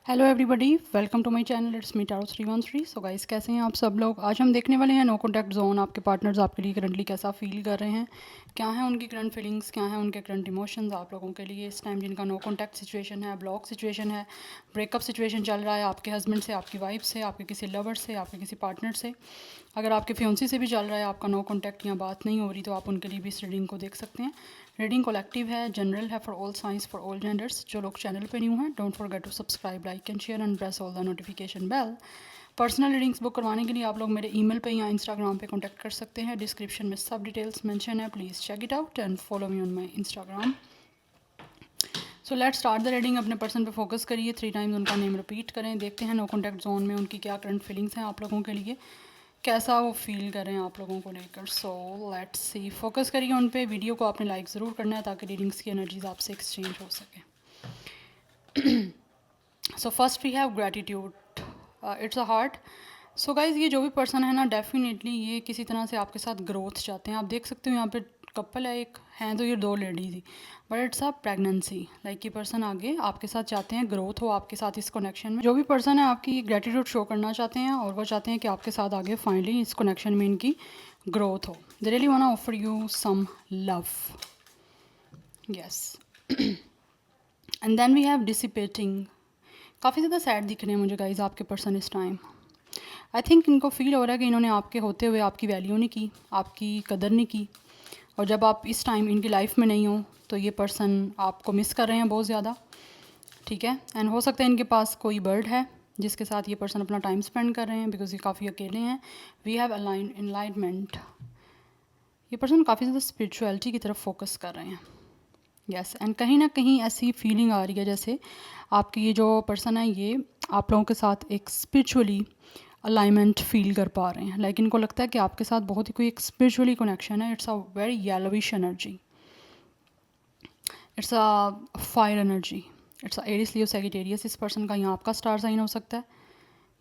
Hello everybody, welcome to my channel. It's me tarot 313। So guys, कैसे हैं आप सब लोग। आज हम देखने वाले हैं नो कॉन्टैक्ट जोन। आपके पार्टनर्स आपके लिए करंटली कैसा फील कर रहे हैं, क्या है उनकी करंट फीलिंग्स, क्या है उनके करंट इमोशंस आप लोगों के लिए इस टाइम, जिनका नो कॉन्टैक्ट सिचुएशन है, ब्लॉक सिचुएशन है, ब्रेकअप सिचुएशन चल रहा है आपके हस्बैंड से, आपकी वाइफ से, आपके किसी लवर से, आपके किसी पार्टनर से। अगर आपके फ्योंसी से भी चल रहा है आपका नो कॉन्टैक्ट या बात नहीं हो रही, तो आप उनके लिए भी इस रीडिंग को देख सकते हैं। रीडिंग कलेक्टिव है, जनरल है, for all signs, for all genders. जो लोग चैनल पे न्यू हैं, don't forget to subscribe, like and share and press all the notification bell. Personal readings book करवाने के लिए आप लोग मेरे ईमेल पे या इंस्टाग्राम पे कांटेक्ट कर सकते हैं। डिस्क्रिप्शन में सब डिटेल्स मेंशन है, please check it out and follow me on my Instagram. So let's start the reading. अपने पर्सन पे फोकस करिए, 3 टाइम्स उनका नेम रिपीट करें। देखते हैं नो कॉन्टैक्ट जोन में उनकी क्या करंट फीलिंग्स हैं आप लोगों के लिए, कैसा वो फील कर रहे हैं आप लोगों को लेकर। सो लेट्स सी, फोकस करिए उन पे। वीडियो को आपने लाइक ज़रूर करना है ताकि रीडिंग्स की एनर्जीज आपसे एक्सचेंज हो सके। So first we have gratitude, it's a heart. So guys, ये जो भी पर्सन है ना, डेफिनेटली ये किसी तरह से आपके साथ ग्रोथ चाहते हैं। आप देख सकते हो यहाँ पे कपल है, एक हैं तो ये 2 ladies he, but it's a pregnancy. Like ये पर्सन आगे आपके साथ चाहते हैं ग्रोथ हो आपके साथ इस कनेक्शन में। जो भी पर्सन है आपकी ग्रेटिट्यूड शो करना चाहते हैं और वो चाहते हैं कि आपके साथ आगे फाइनली इस कनेक्शन में इनकी ग्रोथ हो। They really want offer you some love, yes. And then we have dissipating. काफ़ी ज़्यादा सैड दिख रहे हैं मुझे गाइज आपके पर्सन इस टाइम। आई थिंक इनको फील हो रहा है कि इन्होंने आपके होते हुए आपकी वैल्यू नहीं की, आपकी कदर नहीं की, और जब आप इस टाइम इनकी लाइफ में नहीं हो तो ये पर्सन आपको मिस कर रहे हैं बहुत ज़्यादा। ठीक है, एंड हो सकता है इनके पास कोई बर्ड है जिसके साथ ये पर्सन अपना टाइम स्पेंड कर रहे हैं, बिकॉज ये काफ़ी अकेले हैं। We have align enlightenment. ये पर्सन काफ़ी ज़्यादा स्पिरिचुअलिटी की तरफ फोकस कर रहे हैं, यस। एंड कहीं ना कहीं ऐसी फीलिंग आ रही है जैसे आपकी ये जो पर्सन है ये आप लोगों के साथ एक स्पिरिचुअली अलाइनमेंट फील कर पा रहे हैं। लाइक इनको लगता है कि आपके साथ बहुत ही कोई एक स्पिरिचुअली कनेक्शन है। It's a very yellowish energy, it's a fire energy, it's a Eris Leo Sagittarius. इस पर्सन का यहाँ आपका स्टार साइन हो सकता है,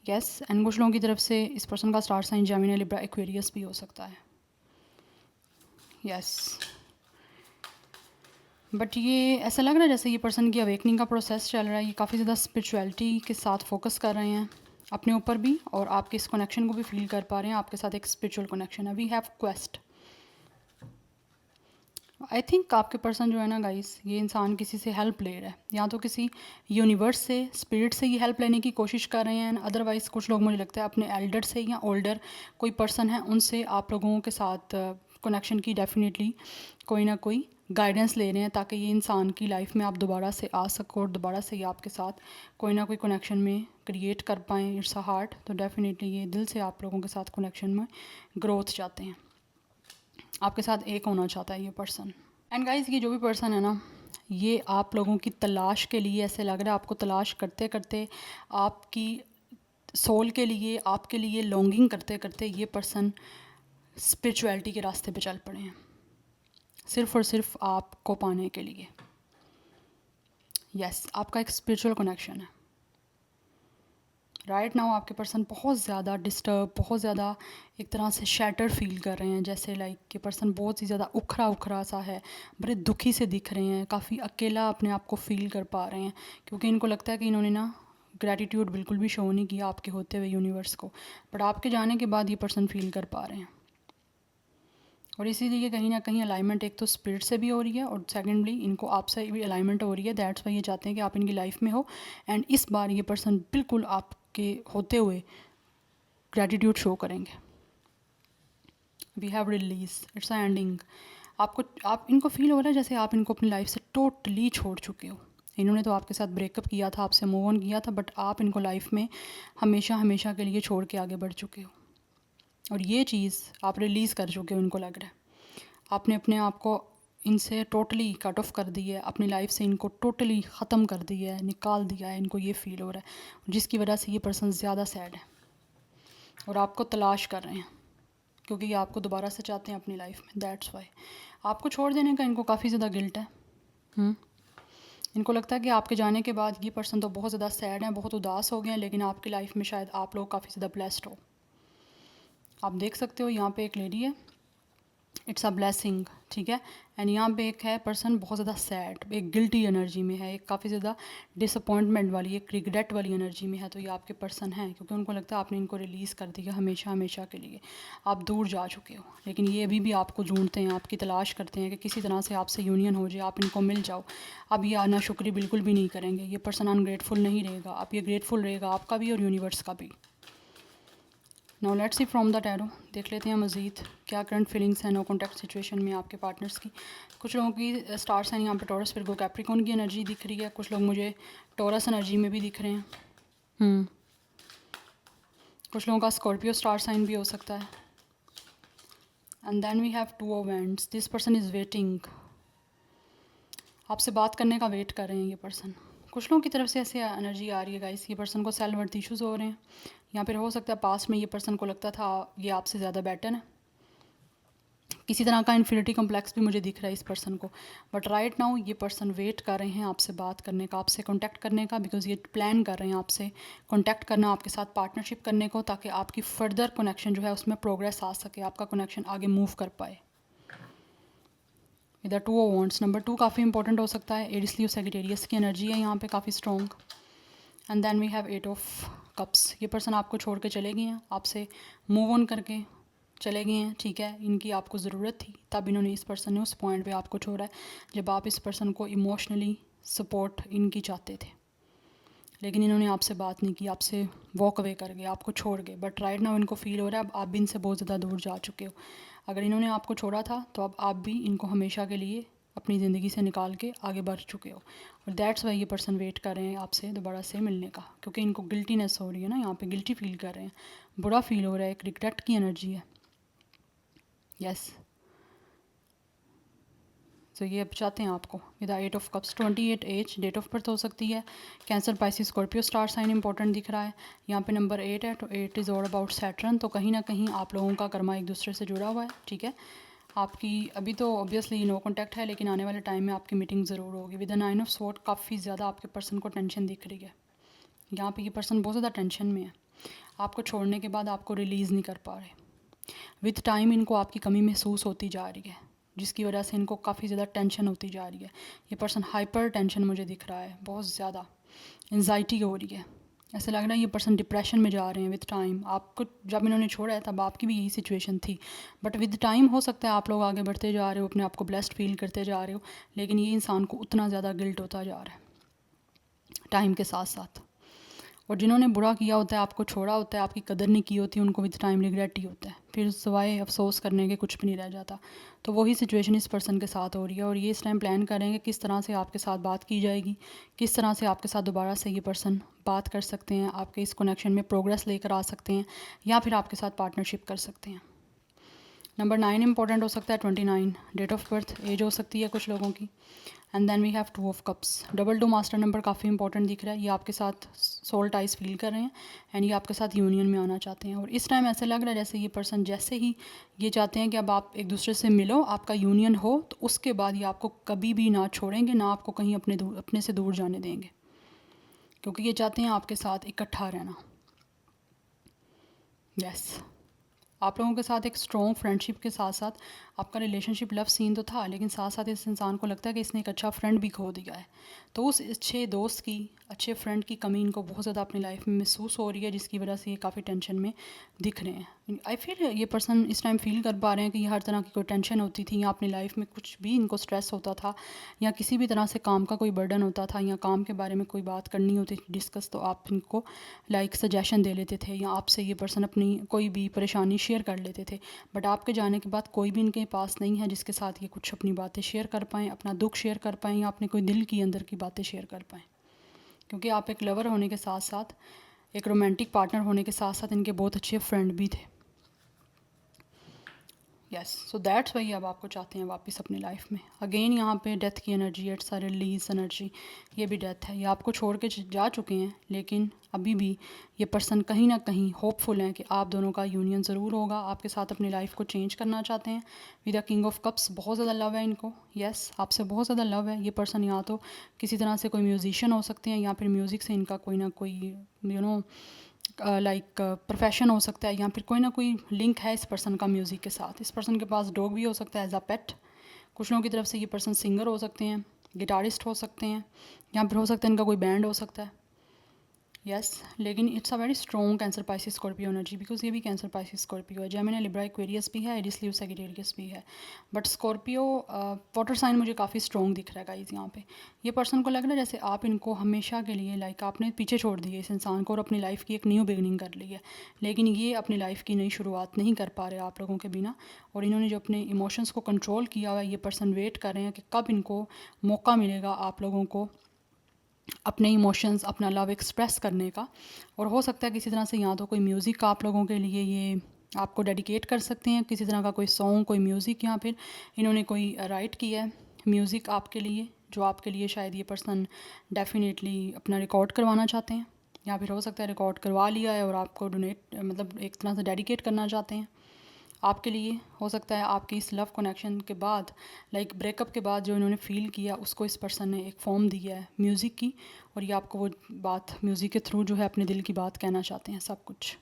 यस। एंड कुछ लोगों की तरफ से इस पर्सन का star sign Gemini, Libra, Aquarius भी हो सकता है, यस। बट ये ऐसा लग रहा है जैसे ये पर्सन की अवेकनिंग का प्रोसेस चल रहा है। ये काफ़ी ज़्यादा स्पिरिचुअलिटी के साथ फोकस कर रहे हैं अपने ऊपर भी, और आपके इस कनेक्शन को भी फील कर पा रहे हैं। आपके साथ एक स्पिरिचुअल कनेक्शन है। We have quest. I think आपके पर्सन जो है ना गाइस, ये इंसान किसी से हेल्प ले रहा है, या तो किसी यूनिवर्स से, स्पिरिट से ये हेल्प लेने की कोशिश कर रहे हैं। अदरवाइज़ कुछ लोग मुझे लगता है अपने एल्डर से या ओल्डर कोई पर्सन है उनसे आप लोगों के साथ कनेक्शन की डेफिनेटली कोई ना कोई गाइडेंस ले रहे हैं, ताकि ये इंसान की लाइफ में आप दोबारा से आ सको और दोबारा से ये आपके साथ कोई ना कोई कनेक्शन में क्रिएट कर पाएँ। It's a heart. तो डेफिनेटली ये दिल से आप लोगों के साथ कनेक्शन में ग्रोथ चाहते हैं, आपके साथ एक होना चाहता है ये पर्सन। एंड गाइज, ये जो भी पर्सन है ना, ये आप लोगों की तलाश के लिए, ऐसे लग रहा है आपको तलाश करते करते, आपकी सोल के लिए, आपके लिए लॉन्गिंग करते करते ये पर्सन स्पिरिचुअलिटी के रास्ते पे चल पड़े हैं, सिर्फ़ और सिर्फ आपको पाने के लिए, यस। आपका एक स्पिरिचुअल कनेक्शन है। राइट नाउ आपके पर्सन बहुत ज़्यादा डिस्टर्ब, बहुत ज़्यादा एक तरह से शैटर फील कर रहे हैं, जैसे लाइक ये पर्सन बहुत ही ज़्यादा उखरा उखरा सा है, बड़े दुखी से दिख रहे हैं, काफ़ी अकेला अपने आप को फील कर पा रहे हैं, क्योंकि इनको लगता है कि इन्होंने ना ग्रैटिट्यूड बिल्कुल भी शो नहीं किया आपके होते हुए यूनिवर्स को, बट आपके जाने के बाद ये पर्सन फील कर पा रहे हैं। और इसीलिए कहीं ना कहीं अलाइनमेंट एक तो स्पिरिट से भी हो रही है, और सेकेंडली इनको आपसे भी अलाइनमेंट हो रही है। दैट्स वाई ये चाहते हैं कि आप इनकी लाइफ में हो, एंड इस बार ये पर्सन बिल्कुल आपके होते हुए ग्रैटिट्यूड शो करेंगे। We have release, it's a ending. आप इनको फील हो रहा है जैसे आप इनको अपनी लाइफ से टोटली छोड़ चुके हो। इन्होंने तो आपके साथ ब्रेकअप किया था, आपसे मूव ऑन किया था, बट आप इनको लाइफ में हमेशा हमेशा के लिए छोड़ के आगे बढ़ चुके हो, और ये चीज़ आप रिलीज़ कर चुके हो। इनको लग रहा है आपने अपने आप को इनसे टोटली कट ऑफ कर दी है, अपनी लाइफ से इनको टोटली ख़त्म कर दिया है, निकाल दिया है। इनको ये फील हो रहा है, जिसकी वजह से ये पर्सन ज़्यादा सैड है और आपको तलाश कर रहे हैं, क्योंकि ये आपको दोबारा से चाहते हैं अपनी लाइफ में। दैट्स वाई आपको छोड़ देने का इनको काफ़ी ज़्यादा गिल्ट है। इनको लगता है कि आपके जाने के बाद ये पर्सन तो बहुत ज़्यादा सैड है, बहुत उदास हो गए हैं, लेकिन आपकी लाइफ में शायद आप लोग काफ़ी ज़्यादा ब्लेस्ड हो। आप देख सकते हो यहाँ पे एक लेडी है, इट्स अ ब्लेसिंग, ठीक है। एंड यहाँ पे एक है पर्सन बहुत ज़्यादा सैड, एक गिल्टी एनर्जी में है, एक काफ़ी ज़्यादा डिसअपॉइंटमेंट वाली, एक रिग्रेट वाली एनर्जी में है। तो ये आपके पर्सन हैं, क्योंकि उनको लगता है आपने इनको रिलीज़ कर दिया हमेशा हमेशा के लिए, आप दूर जा चुके हो। लेकिन ये अभी भी आपको ढूंढते हैं, आपकी तलाश करते हैं कि किसी तरह से आपसे यूनियन हो जाए, आप इनको मिल जाओ। अब ये नाशुक्री बिल्कुल भी नहीं करेंगे, ये पर्सन अनग्रेटफुल नहीं रहेगा, अब ये ग्रेटफुल रहेगा, आपका भी और यूनिवर्स का भी। Now let's see from the tarot, देख लेते हैं मज़ीद क्या करंट फीलिंग्स हैं नो कॉन्टैक्ट सिचुएशन में आपके पार्टनर्स की। कुछ लोगों की स्टार साइन यहाँ पे टॉरस, विर्गो, कैप्रिकॉर्न की एनर्जी दिख रही है। कुछ लोग मुझे टॉरस एनर्जी में भी दिख रहे हैं। कुछ लोगों का स्कॉर्पियो स्टार साइन भी हो सकता है। And then we have two of wands, this person is waiting, आपसे बात करने का वेट कर रहे हैं ये पर्सन। कुछ लोगों की तरफ से ऐसे एनर्जी आ रही है गाइस, ये पर्सन को सेल्फ वर्थ इश्यूज़ हो रहे हैं, या फिर हो सकता है पास्ट में ये पर्सन को लगता था ये आपसे ज़्यादा बेटर है। किसी तरह का इन्फिनिटी कॉम्प्लेक्स भी मुझे दिख रहा है इस पर्सन को। बट राइट नाउ ये पर्सन वेट कर रहे हैं आपसे बात करने का, आपसे कॉन्टैक्ट करने का, बिकॉज ये प्लान कर रहे हैं आपसे कॉन्टैक्ट करना, आपके साथ पार्टनरशिप करने को, ताकि आपकी फर्दर कनेक्शन जो है उसमें प्रोग्रेस आ सके, आपका कनेक्शन आगे मूव कर पाए। इधर टू ऑफ वॉन्ड्स, नंबर 2 काफ़ी इंपॉर्टेंट हो सकता है। एरिस लियो सैजिटेरियस की एनर्जी है यहाँ पे काफ़ी strong. And then we have 8 of cups, ये पर्सन आपको छोड़ के चले गए हैं, आपसे मूव ऑन करके चले गए हैं, ठीक है। इनकी आपको ज़रूरत थी, तब इन्होंने, इस पर्सन ने उस पॉइंट पे आपको छोड़ा है जब आप इस पर्सन को इमोशनली सपोर्ट इनकी चाहते थे। लेकिन इन्होंने आपसे बात नहीं की, आपसे वॉक अवे कर गए, आपको छोड़ गए। बट राइट नाउ इनको फील हो रहा है अब आप भी इनसे बहुत ज़्यादा दूर जा चुके हो। अगर इन्होंने आपको छोड़ा था तो अब आप भी इनको हमेशा के लिए अपनी ज़िंदगी से निकाल के आगे बढ़ चुके हो। और दैट्स वाई ये पर्सन वेट कर रहे हैं आपसे दोबारा से मिलने का, क्योंकि इनको गिल्टीनेस हो रही है ना, यहाँ पे गिल्टी फील कर रहे हैं, बुरा फील हो रहा है, एक रिग्रेट की एनर्जी है। यस, तो ये अब चाहते हैं आपको with 8 of cups. 28 age, date of birth हो सकती है Cancer, Pisces, Scorpio star sign important दिख रहा है। यहाँ पे नंबर 8 है, तो 8 इज़ ऑल अबाउट सैटर्न। तो कहीं ना कहीं आप लोगों का कर्मा एक दूसरे से जुड़ा हुआ है, ठीक है। आपकी अभी तो ऑब्वियसली नो कॉन्टैक्ट है, लेकिन आने वाले टाइम में आपकी मीटिंग ज़रूर होगी। विद 9 ऑफ स्वॉर्ड, काफ़ी ज़्यादा आपके पर्सन को टेंशन दिख रही है। यहाँ पे ये पर्सन बहुत ज़्यादा टेंशन में है, आपको छोड़ने के बाद आपको रिलीज़ नहीं कर पा रहे। विद टाइम इनको आपकी कमी महसूस होती जा रही है, जिसकी वजह से इनको काफ़ी ज़्यादा टेंशन होती जा रही है। ये पर्सन हाइपर टेंशन मुझे दिख रहा है, बहुत ज़्यादा एंजाइटी हो रही है, ऐसा लग रहा है ये पर्सन डिप्रेशन में जा रहे हैं विद टाइम। आपको जब इन्होंने छोड़ा है तब आपकी भी यही सिचुएशन थी, बट विद टाइम हो सकता है आप लोग आगे बढ़ते जा रहे हो, अपने आप को ब्लेस्ड फील करते जा रहे हो, लेकिन ये इंसान को उतना ज़्यादा गिल्ट होता जा रहा है टाइम के साथ साथ। और जिन्होंने बुरा किया होता है, आपको छोड़ा होता है, आपकी कदर नहीं की होती, उनको विद टाइम रिग्रेट ही होता है, फिर सिवाय अफसोस करने के कुछ भी नहीं रह जाता। तो वही सिचुएशन इस पर्सन के साथ हो रही है, और ये इस टाइम प्लान करेंगे किस तरह से आपके साथ बात की जाएगी, किस तरह से आपके साथ दोबारा से ये पर्सन बात कर सकते हैं, आपके इस कनेक्शन में प्रोग्रेस लेकर आ सकते हैं, या फिर आपके साथ पार्टनरशिप कर सकते हैं। नंबर 9 इंपॉर्टेंट हो सकता है, 29 डेट ऑफ बर्थ, एज हो सकती है कुछ लोगों की। And then we have 2 of cups, double 2 master number काफ़ी इंपॉर्टेंट दिख रहा है। ये आपके साथ सोल टाइज फील कर रहे हैं, एंड ये आपके साथ यूनियन में आना चाहते हैं। और इस टाइम ऐसे लग रहा है जैसे ये पर्सन, जैसे ही ये चाहते हैं कि अब आप एक दूसरे से मिलो, आपका यूनियन हो, तो उसके बाद ये आपको कभी भी ना छोड़ेंगे, ना आपको कहीं अपने से दूर जाने देंगे, क्योंकि ये चाहते हैं आपके साथ इकट्ठा रहना। यस, आप लोगों के साथ एक स्ट्रॉन्ग फ्रेंडशिप के साथ साथ आपका रिलेशनशिप लव सीन तो था, लेकिन साथ साथ इस इंसान को लगता है कि इसने एक अच्छा फ्रेंड भी खो दिया है। तो उस अच्छे दोस्त की, अच्छे फ्रेंड की कमी इनको बहुत ज़्यादा अपनी लाइफ में महसूस हो रही है, जिसकी वजह से ये काफ़ी टेंशन में दिख रहे हैं। आई फील ये पर्सन इस टाइम फील कर पा रहे हैं कि ये हर तरह की कोई टेंशन होती थी, या अपनी लाइफ में कुछ भी इनको स्ट्रेस होता था, या किसी भी तरह से काम का कोई बर्डन होता था, या काम के बारे में कोई बात करनी होती थी डिस्कस, तो आप इनको लाइक सजेशन दे लेते थे, या आपसे ये पर्सन अपनी कोई भी परेशानी शेयर कर लेते थे। बट आपके जाने के बाद कोई भी इनके पास नहीं है जिसके साथ ये कुछ अपनी बातें शेयर कर पाएँ, अपना दुख शेयर कर पाएँ, या अपने कोई दिल की अंदर की बातें शेयर कर पाएँ। क्योंकि आप एक लवर होने के साथ साथ, एक रोमांटिक पार्टनर होने के साथ साथ इनके बहुत अच्छे फ्रेंड भी थे। यस, सो दैट्स वाई अब आपको चाहते हैं वापस अपनी लाइफ में। अगेन यहाँ पे डेथ की energy, it's a release energy, ये भी डेथ है। ये आपको छोड़ के जा चुके हैं, लेकिन अभी भी ये पर्सन कहीं ना कहीं होपफुल हैं कि आप दोनों का यूनियन ज़रूर होगा, आपके साथ अपनी लाइफ को चेंज करना चाहते हैं। With the king of cups, बहुत ज़्यादा लव है इनको। यस, आपसे बहुत ज़्यादा लव है। ये पर्सन या तो किसी तरह से कोई म्यूजिशियन हो सकते हैं, या फिर म्यूज़िक से इनका कोई ना कोई लाइक प्रोफेशन हो सकता है, या फिर कोई ना कोई लिंक है इस पर्सन का म्यूज़िक के साथ। इस पर्सन के पास डॉग भी हो सकता है एज अ पेट। कुछ लोगों की तरफ से ये पर्सन सिंगर हो सकते हैं, गिटारिस्ट हो सकते हैं, या फिर हो सकता है इनका कोई बैंड हो सकता है। यस लेकिन it's a very strong cancer Pisces Scorpio energy, because ये भी कैंसर पाइसिस स्कॉर्पियो है, जेमिनी लिब्रा एक्वेरियस भी है, एरिस लीव सैजिटेरियस भी है। बट स्कॉर्पियो वाटर साइन मुझे काफ़ी स्ट्रॉन्ग दिख रहा है गाइस यहाँ पे। ये पर्सन को लग रहा है जैसे आप इनको हमेशा के लिए लाइक आपने पीछे छोड़ दिया इस इंसान को और अपनी लाइफ की एक न्यू बिगनिंग कर ली है, लेकिन ये अपनी लाइफ की नई शुरुआत नहीं कर पा रहे आप लोगों के बिना। और इन्होंने जो अपने इमोशंस को कंट्रोल किया हुआ है, ये पर्सन वेट कर रहे हैं कि कब इनको मौका मिलेगा आप लोगों को अपने इमोशंस, अपना लव एक्सप्रेस करने का। और हो सकता है किसी तरह से या तो कोई म्यूज़िक आप लोगों के लिए ये आपको डेडिकेट कर सकते हैं, किसी तरह का कोई सॉन्ग, कोई म्यूज़िक, या फिर इन्होंने कोई राइट किया है म्यूज़िक आपके लिए, जो आपके लिए शायद ये पर्सन डेफिनेटली अपना रिकॉर्ड करवाना चाहते हैं, या फिर हो सकता है रिकॉर्ड करवा लिया है और आपको डोनेट मतलब एक तरह से डेडिकेट करना चाहते हैं आपके लिए। हो सकता है आपकी इस लव कनेक्शन के बाद, लाइक ब्रेकअप के बाद जो इन्होंने फ़ील किया उसको इस पर्सन ने एक फॉर्म दिया है म्यूज़िक की, और ये आपको वो बात म्यूज़िक के थ्रू जो है अपने दिल की बात कहना चाहते हैं सब कुछ।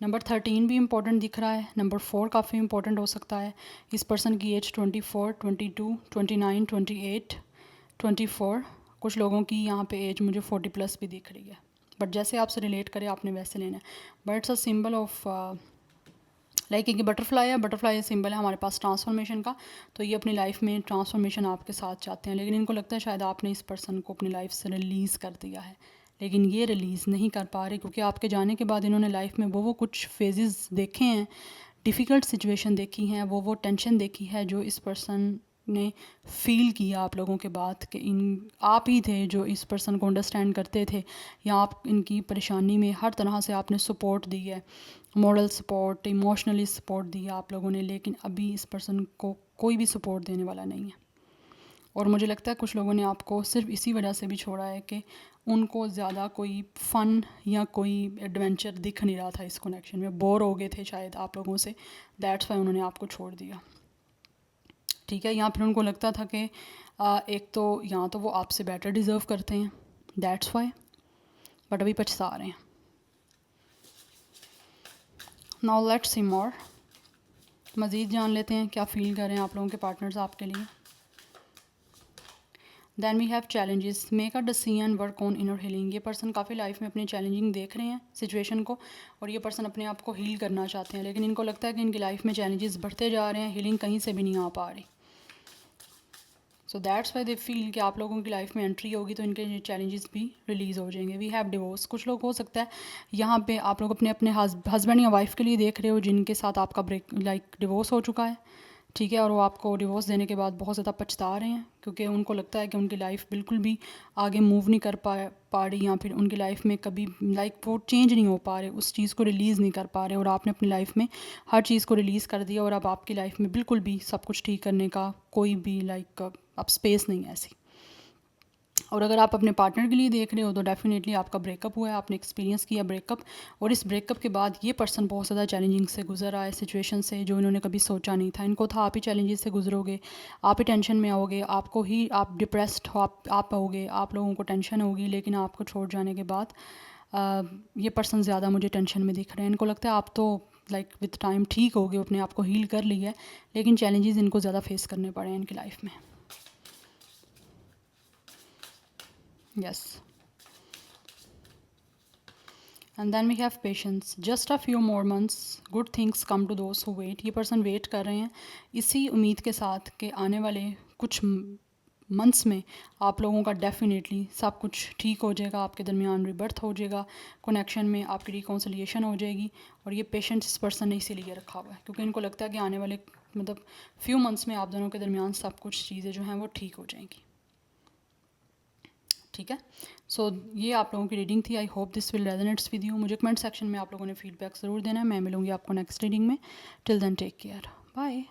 नंबर 13 भी इम्पोर्टेंट दिख रहा है। नंबर 4 काफ़ी इंपॉर्टेंट हो सकता है। इस पर्सन की एज 24, 22, 29, 28, 24। कुछ लोगों की यहाँ पे एज मुझे 40+ भी दिख रही है, बट जैसे आपसे रिलेट करे आपने वैसे लेना है। But it's a symbol of like एक बटरफ्लाई है, बटरफ्लाई सिंबल है हमारे पास ट्रांसफॉर्मेशन का। तो ये अपनी लाइफ में ट्रांसफॉर्मेशन आपके साथ चाहते हैं, लेकिन इनको लगता है शायद आपने इस पर्सन को अपनी लाइफ से रिलीज़ कर दिया है, लेकिन ये रिलीज़ नहीं कर पा रहे, क्योंकि आपके जाने के बाद इन्होंने लाइफ में वो कुछ फेजेस देखे हैं, डिफ़िकल्ट सिचुएशन देखी हैं, वो टेंशन देखी है जो इस पर्सन ने फ़ील किया आप लोगों के बाद कि इन आप ही थे जो इस पर्सन को अंडरस्टैंड करते थे, या आप इनकी परेशानी में हर तरह से आपने सपोर्ट दी है, मॉरल सपोर्ट, इमोशनली सपोर्ट दिया आप लोगों ने, लेकिन अभी इस पर्सन को कोई भी सपोर्ट देने वाला नहीं है। और मुझे लगता है कुछ लोगों ने आपको सिर्फ इसी वजह से भी छोड़ा है कि उनको ज़्यादा कोई फ़न या कोई एडवेंचर दिख नहीं रहा था इस कनेक्शन में, बोर हो गए थे शायद आप लोगों से, दैट्स वाई उन्होंने आपको छोड़ दिया। ठीक है, या फिर उनको लगता था कि एक तो या तो वो आपसे बेटर डिज़र्व करते हैं, दैट्स वाई, बट अभी पछता रहे हैं। नाउ लेट्स सी मोर, मज़ीद जान लेते हैं क्या फ़ील कर रहे हैं आप लोगों के पार्टनर्स आपके लिए। Then we have challenges, make a decision, work on inner healing. ये पर्सन काफ़ी लाइफ में अपनी चैलेंजिंग देख रहे हैं सिचुएशन को, और ये पर्सन अपने आप को हील करना चाहते हैं, लेकिन इनको लगता है कि इनकी लाइफ में चैलेंजेस बढ़ते जा रहे हैं, हीलिंग कहीं से भी नहीं आ पा रही। So that's why they feel कि आप लोगों की लाइफ में एंट्री होगी तो इनके चैलेंजेस भी रिलीज़ हो जाएंगे। वी हैव डिवोर्स, कुछ लोग हो सकता है यहाँ पे आप लोग अपने अपने हस्बैंड या वाइफ के लिए देख रहे हो जिनके साथ आपका ब्रेक लाइक डिवोर्स हो चुका है, ठीक है, और वो आपको डिवोर्स देने के बाद बहुत ज़्यादा पछता रहे हैं, क्योंकि उनको लगता है कि उनकी लाइफ बिल्कुल भी आगे मूव नहीं कर पा रही, या फिर उनकी लाइफ में कभी लाइक वो चेंज नहीं हो पा रहे, उस चीज़ को रिलीज़ नहीं कर पा रहे, और आपने अपनी लाइफ में हर चीज़ को रिलीज़ कर दिया, और अब आपकी लाइफ में बिल्कुल भी सब कुछ ठीक करने का कोई भी लाइक अब स्पेस नहीं है ऐसी। और अगर आप अपने पार्टनर के लिए देख रहे हो तो डेफिनेटली आपका ब्रेकअप हुआ है, आपने एक्सपीरियंस किया ब्रेकअप, और इस ब्रेकअप के बाद ये पर्सन बहुत ज़्यादा चैलेंजिंग से गुजर रहा है, सिचुएशन से जो इन्होंने कभी सोचा नहीं था। इनको था आप ही चैलेंजेस से गुजरोगे, आप ही टेंशन में आओगे, आपको ही आप डिप्रेस्ड हो, आप होगे, आप लोगों को टेंशन होगी, लेकिन आपको छोड़ जाने के बाद ये पर्सन ज़्यादा मुझे टेंशन में दिख रहे हैं। इनको लगता है आप तो लाइक विथ टाइम ठीक हो गए, अपने आप को हील कर लिया है, लेकिन चैलेंजेस इनको ज़्यादा फेस करने पड़े हैं इनकी लाइफ में। Yes. And then we have patience. Just a few more months, good things come to those who wait. ये पर्सन वेट कर रहे हैं इसी उम्मीद के साथ कि आने वाले कुछ मंथ्स में आप लोगों का डेफिनेटली सब कुछ ठीक हो जाएगा, आपके दरमियान रिबर्थ हो जाएगा, कनेक्शन में आपकी रिकॉन्सिलिएशन हो जाएगी। और ये पेशेंस इस पर्सन ने इसीलिए रखा हुआ है क्योंकि इनको लगता है कि आने वाले मतलब फ्यू मंथ्स में आप दोनों के दरमियान सब कुछ चीज़ें जो हैं वो ठीक हो जाएंगी। ठीक है, सो ये आप लोगों की रीडिंग थी। I hope this will resonates with you. मुझे कमेंट सेक्शन में आप लोगों ने फीडबैक ज़रूर देना है। मैं मिलूंगी आपको नेक्स्ट रीडिंग में। Till then take care, bye.